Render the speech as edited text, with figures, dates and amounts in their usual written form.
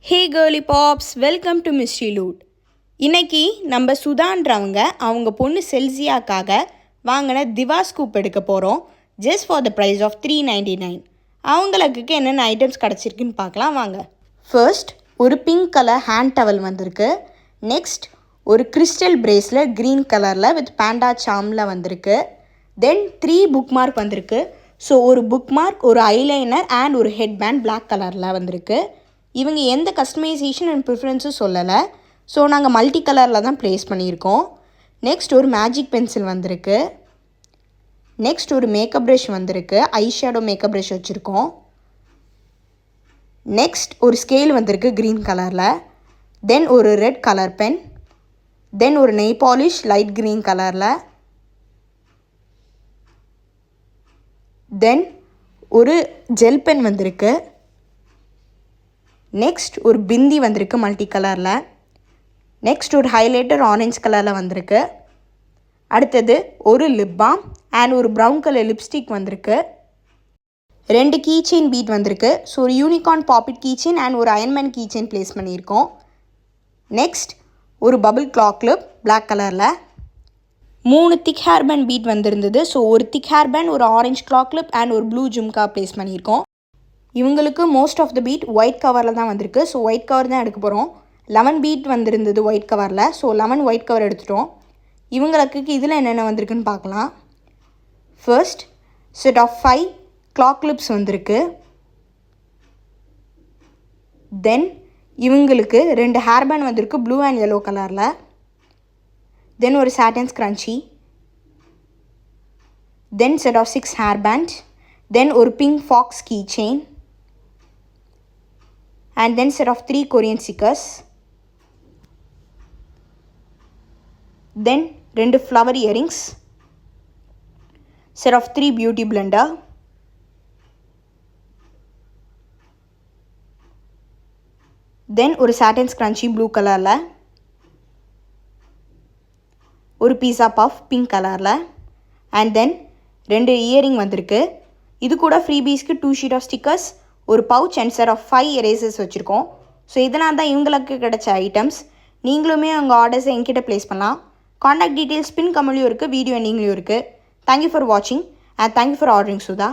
Hey girly pops, welcome to Mystery Loot. இன்னைக்கு நம்ம சுதான்றவங்க அவங்க பொண்ணு செல்சியாக்காக வாங்கின திவா ஸ்கூப் எடுக்க போகிறோம். Just for the price of $3.99. அவங்களுக்கு என்னென்ன ஐட்டம்ஸ் கிடச்சிருக்குன்னு பார்க்கலாம் வாங்க. ஃபர்ஸ்ட் ஒரு பிங்க் கலர் ஹேண்ட் டவல் வந்திருக்கு. நெக்ஸ்ட் ஒரு கிறிஸ்டல் பிரேஸ்லெட் க்ரீன் கலரில் வித் பேண்டா சாமில் வந்திருக்கு. தென் 3 புக் மார்க் வந்திருக்கு. ஸோ ஒரு புக் மார்க், ஒரு ஐலைனர் அண்ட் ஒரு ஹெட் பேண்ட் பிளாக் கலரில் வந்திருக்கு. இவங்க எந்த கஸ்டமைசேஷன் அண்ட் ப்ரிஃபரன்ஸும் சொல்லலை. ஸோ நாங்கள் மல்டி கலரில் தான் ப்ளேஸ் பண்ணியிருக்கோம். நெக்ஸ்ட் ஒரு மேஜிக் பென்சில் வந்திருக்கு. நெக்ஸ்ட் ஒரு மேக்கப் ப்ரஷ் வந்திருக்கு. ஐ ஷேடோ மேக்கப் ப்ரஷ் வச்சுருக்கோம். நெக்ஸ்ட் ஒரு ஸ்கேல் வந்திருக்கு க்ரீன் கலரில். தென் ஒரு ரெட் கலர் பென். தென் ஒரு நெய் பாலிஷ் லைட் க்ரீன் கலரில். தென் ஒரு ஜெல் பென் வந்திருக்கு. நெக்ஸ்ட் ஒரு பிந்தி வந்திருக்கு மல்டி கலரில். நெக்ஸ்ட் ஒரு ஹைலைட்டர் ஆரஞ்ச் கலரில் வந்திருக்கு. அடுத்தது ஒரு லிப் பாம் அண்ட் ஒரு ப்ரௌன் கலர் லிப்ஸ்டிக் வந்திருக்கு. 2 கீ செயின் பீட் வந்திருக்கு. ஸோ ஒரு unicorn pop it key chain and ஒரு அயன்மேன் கீ செயின் ப்ளேஸ் பண்ணியிருக்கோம். நெக்ஸ்ட் ஒரு பபிள் கிளாக் கிளிப் பிளாக் கலரில். 3 திக் ஹேர் பேண்ட் பீட் வந்திருந்தது. ஸோ ஒரு திக் ஹேர் பேண்ட், ஒரு ஆரஞ்ச் கிளாக் கிளிப் அண்ட் ஒரு ப்ளூ ஜும்கா ப்ளேஸ் பண்ணியிருக்கோம். இவங்களுக்கு மோஸ்ட் ஆஃப் த பீட் ஒயிட் கவரில் தான் வந்திருக்கு. ஸோ ஒயிட் கவர் தான் எடுக்க போகிறோம். 11 பீட் வந்திருந்தது ஒயிட் கவரில். ஸோ 11 ஒயிட் கவர் எடுத்துட்டோம். இவங்களுக்கு இதில் என்னென்ன வந்திருக்குன்னு பார்க்கலாம். First set of 5 clock clips வந்திருக்கு. தென் இவங்களுக்கு 2 ஹேர் பேண்ட் வந்திருக்கு ப்ளூ அண்ட் yellow கலரில். தென் ஒரு satin scrunchie. Then set of 6 hair band. Then ஒரு pink fox key chain. And then set of 3 Korean stickers. Then 2 flower earrings. Set of 3 beauty blender. Then ஒரு satin scrunchie blue கலரில். ஒரு pizza puff pink கலரில். And then 2 earring வந்திருக்கு. இது கூட ஃப்ரீபீஸ்க்கு 2 sheet of stickers, ஒரு pouch and set of 5 erasers வச்சுருக்கோம். ஸோ இதெல்லாம் தான் இவங்களுக்கு கிடைச்ச ஐட்டம்ஸ். நீங்களுமே உங்கள் ஆர்டர்ஸை என்கிட்ட ப்ளேஸ் பண்ணலாம். காண்டாக்ட் டீட்டெயில்ஸ் பின் கமெண்ட்லையும் இருக்குது, வீடியோ எண்டிங்லையும் இருக்குது. தேங்க்யூ ஃபார் வாட்சிங் and thank you for ordering Sudha.